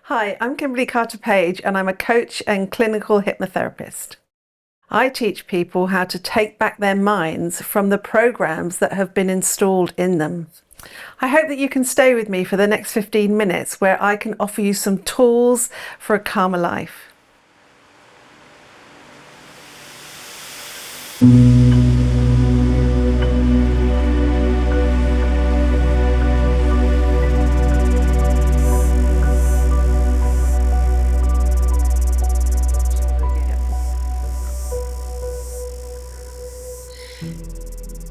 Hi, I'm Kymberley Carter-Paige and I'm a coach and clinical hypnotherapist. I teach people how to take back their minds from the programs that have been installed in them. I hope that you can stay with me for the next 15 minutes where I can offer you some tools for a calmer life.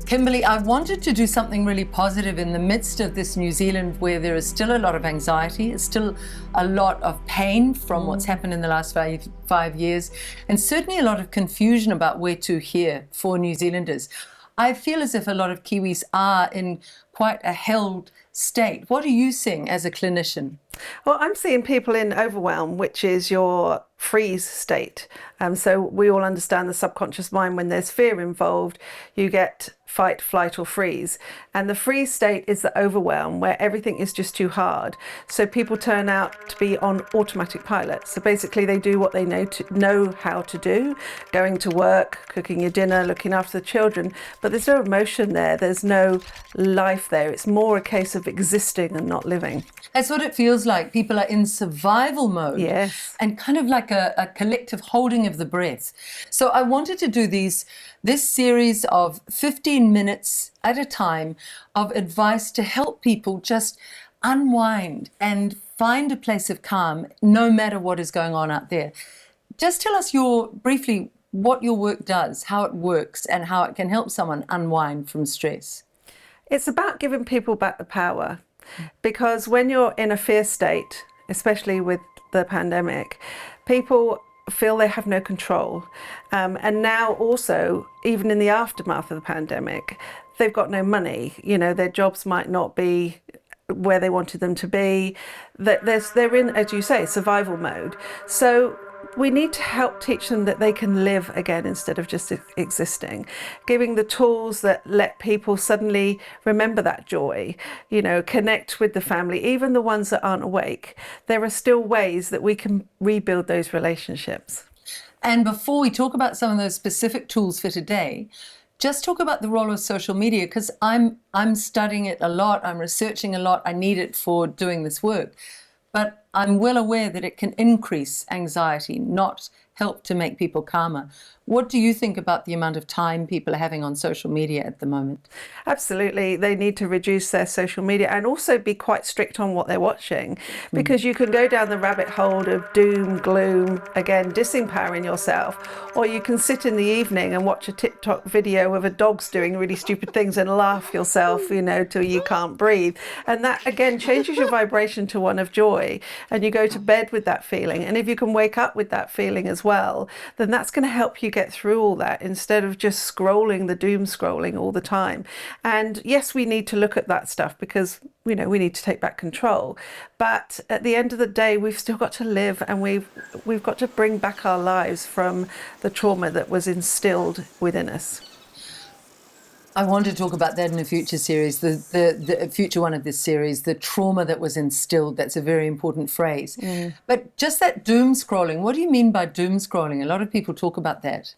Kymberley, I wanted to do something really positive in the midst of this New Zealand where there is still a lot of anxiety, there's still a lot of pain from what's happened in the last five years, and certainly a lot of confusion about where to here for New Zealanders. I feel as if a lot of Kiwis are in quite a held state. What are you seeing as a clinician? Well, I'm seeing people in overwhelm, which is your freeze state. So we all understand the subconscious mind. When there's fear involved, you get fight, flight, or freeze. And the freeze state is the overwhelm where everything is just too hard. So people turn out to be on automatic pilot. So basically they do what they know how to do, going to work, cooking your dinner, looking after the children, but there's no emotion there. There's no life there. It's more a case of existing and not living. That's what it feels like. People are in survival mode. Yes. And kind of like a collective holding of the breath. So I wanted to do this series of 15 minutes at a time of advice to help people just unwind and find a place of calm no matter what is going on out there. Just tell us briefly what your work does, how it works, and how it can help someone unwind from stress. It's about giving people back the power, because when you're in a fear state, especially with the pandemic, people feel they have no control. And now also, even in the aftermath of the pandemic, they've got no money. You know, their jobs might not be where they wanted them to be. They're in, as you say, survival mode. So we need to help teach them that they can live again instead of just existing, giving the tools that let people suddenly remember that joy, you know, connect with the family, even the ones that aren't awake. There are still ways that we can rebuild those relationships. And before we talk about some of those specific tools for today, just talk about the role of social media, because I'm studying it a lot, I'm researching a lot, I need it for doing this work. But I'm well aware that it can increase anxiety, not help to make people calmer. What do you think about the amount of time people are having on social media at the moment? Absolutely. They need to reduce their social media and also be quite strict on what they're watching, because you can go down the rabbit hole of doom, gloom, again, disempowering yourself, or you can sit in the evening and watch a TikTok video of a dog's doing really stupid things and laugh yourself, you know, till you can't breathe. And that, again, changes your vibration to one of joy, and you go to bed with that feeling. And if you can wake up with that feeling as well, then that's going to help you get through all that instead of just scrolling, the doom scrolling all the time. And yes, we need to look at that stuff because, you know, we need to take back control. But at the end of the day, we've still got to live, and we've got to bring back our lives from the trauma that was instilled within us. I want to talk about that in a future series, the future one of this series, the trauma that was instilled. That's a very important phrase. But just that doom scrolling, what do you mean by doom scrolling? A lot of people talk about that.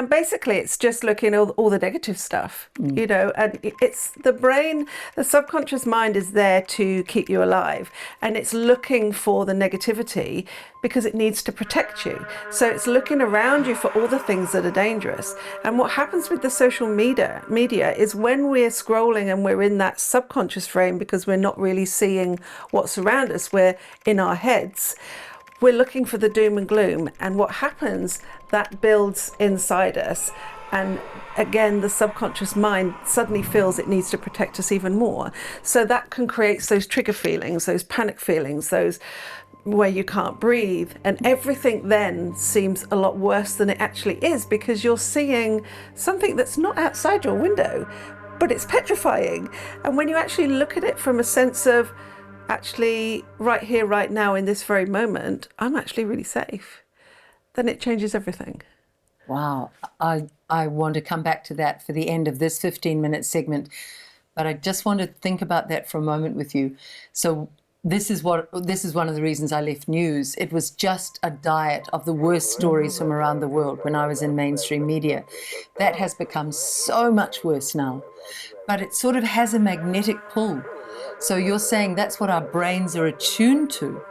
Basically, it's just looking at all the negative stuff, you know, and it's the brain, the subconscious mind is there to keep you alive, and it's looking for the negativity because it needs to protect you. So it's looking around you for all the things that are dangerous. And what happens with the social media is when we're scrolling and we're in that subconscious frame because we're not really seeing what's around us, we're in our heads, we're looking for the doom and gloom. And what happens, that builds inside us. And again, the subconscious mind suddenly feels it needs to protect us even more. So that can create those trigger feelings, those panic feelings, those where you can't breathe. And everything then seems a lot worse than it actually is, because you're seeing something that's not outside your window, but it's petrifying. And when you actually look at it from a sense of, actually, right here, right now, in this very moment, I'm actually really safe, then it changes everything. Wow. I want to come back to that for the end of this 15-minute segment, but I just want to think about that for a moment with you. So this is one of the reasons I left news. It was just a diet of the worst stories from around the world when I was in mainstream media. That has become so much worse now, but it sort of has a magnetic pull. So you're saying that's what our brains are attuned to.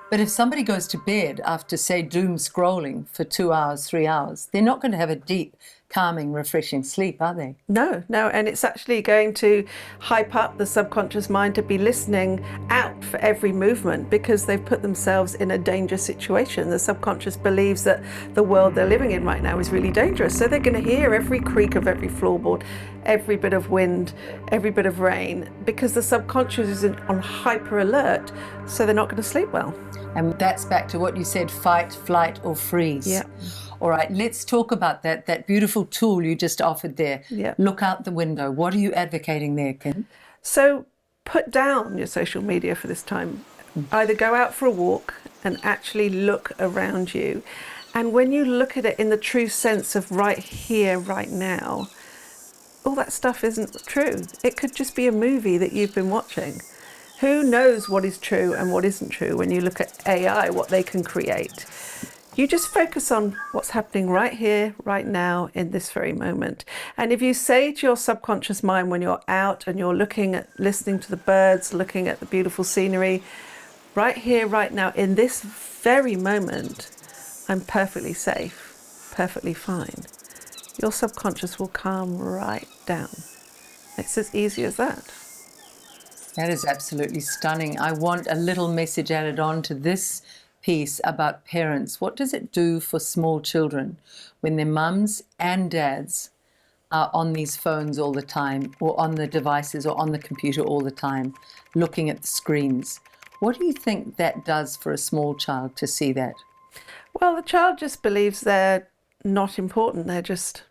But if somebody goes to bed after, say, doom scrolling for 2 hours, 3 hours, they're not going to have a deep, calming, refreshing sleep, are they? No, and it's actually going to hype up the subconscious mind to be listening out for every movement because they've put themselves in a dangerous situation. The subconscious believes that the world they're living in right now is really dangerous. So they're going to hear every creak of every floorboard, every bit of wind, every bit of rain, because the subconscious is on hyper alert, so they're not going to sleep well. And that's back to what you said, fight, flight, or freeze. Yeah. All right, let's talk about that beautiful tool you just offered there. Yeah. Look out the window. What are you advocating there, Kim? So put down your social media for this time. Either go out for a walk and actually look around you. And when you look at it in the true sense of right here, right now, all that stuff isn't true. It could just be a movie that you've been watching. Who knows what is true and what isn't true when you look at AI, what they can create. You just focus on what's happening right here, right now, in this very moment. And if you say to your subconscious mind when you're out and you're listening to the birds, looking at the beautiful scenery, right here, right now, in this very moment, I'm perfectly safe, perfectly fine. Your subconscious will calm right down. It's as easy as that. That is absolutely stunning. I want a little message added on to this piece about parents. What does it do for small children when their mums and dads are on these phones all the time, or on the devices, or on the computer all the time, looking at the screens? What do you think that does for a small child to see that? Well, the child just believes they're not important. They're just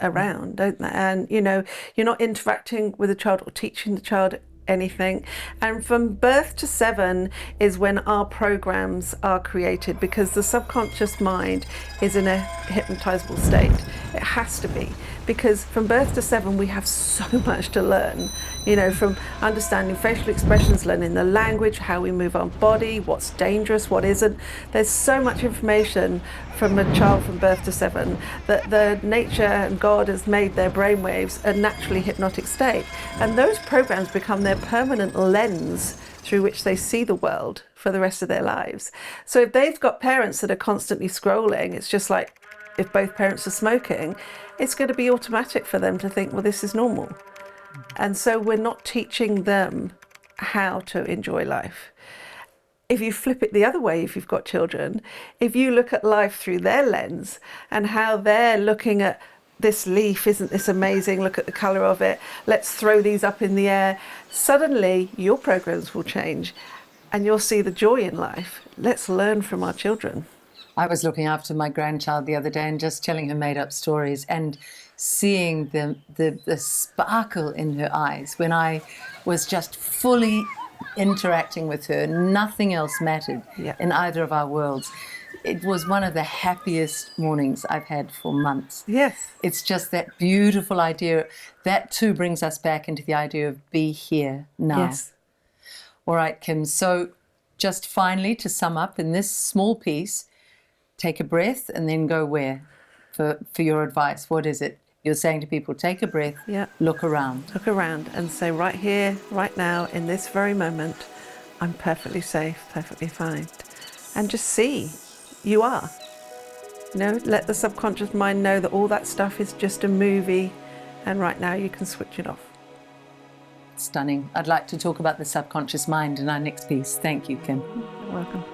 around, don't they? And, you're not interacting with the child or teaching the child anything. And from birth to 7 is when our programs are created, because the subconscious mind is in a hypnotizable state. It has to be, because from birth to 7 we have so much to learn, from understanding facial expressions, learning the language, how we move our body, what's dangerous, what isn't. There's so much information from a child from birth to 7 that the nature and God has made their brainwaves a naturally hypnotic state. And those programs become their permanent lens through which they see the world for the rest of their lives. So if they've got parents that are constantly scrolling, it's just like if both parents are smoking, it's going to be automatic for them to think, well, this is normal. And so we're not teaching them how to enjoy life. If you flip it the other way, if you've got children, if you look at life through their lens and how they're looking at this leaf, isn't this amazing? Look at the colour of it. Let's throw these up in the air. Suddenly your programs will change and you'll see the joy in life. Let's learn from our children. I was looking after my grandchild the other day and just telling her made up stories and seeing the sparkle in her eyes when I was just fully interacting with her. Nothing else mattered in either of our worlds. It was one of the happiest mornings I've had for months. Yes. It's just that beautiful idea. That too brings us back into the idea of be here now. Yes. All right, Kim. So just finally, to sum up in this small piece, take a breath and then go where? For your advice, what is it? You're saying to people, take a breath, look around. Look around and say, right here, right now, in this very moment, I'm perfectly safe, perfectly fine. And just see, you are. Let the subconscious mind know that all that stuff is just a movie, and right now you can switch it off. Stunning. I'd like to talk about the subconscious mind in our next piece. Thank you, Kim. You're welcome.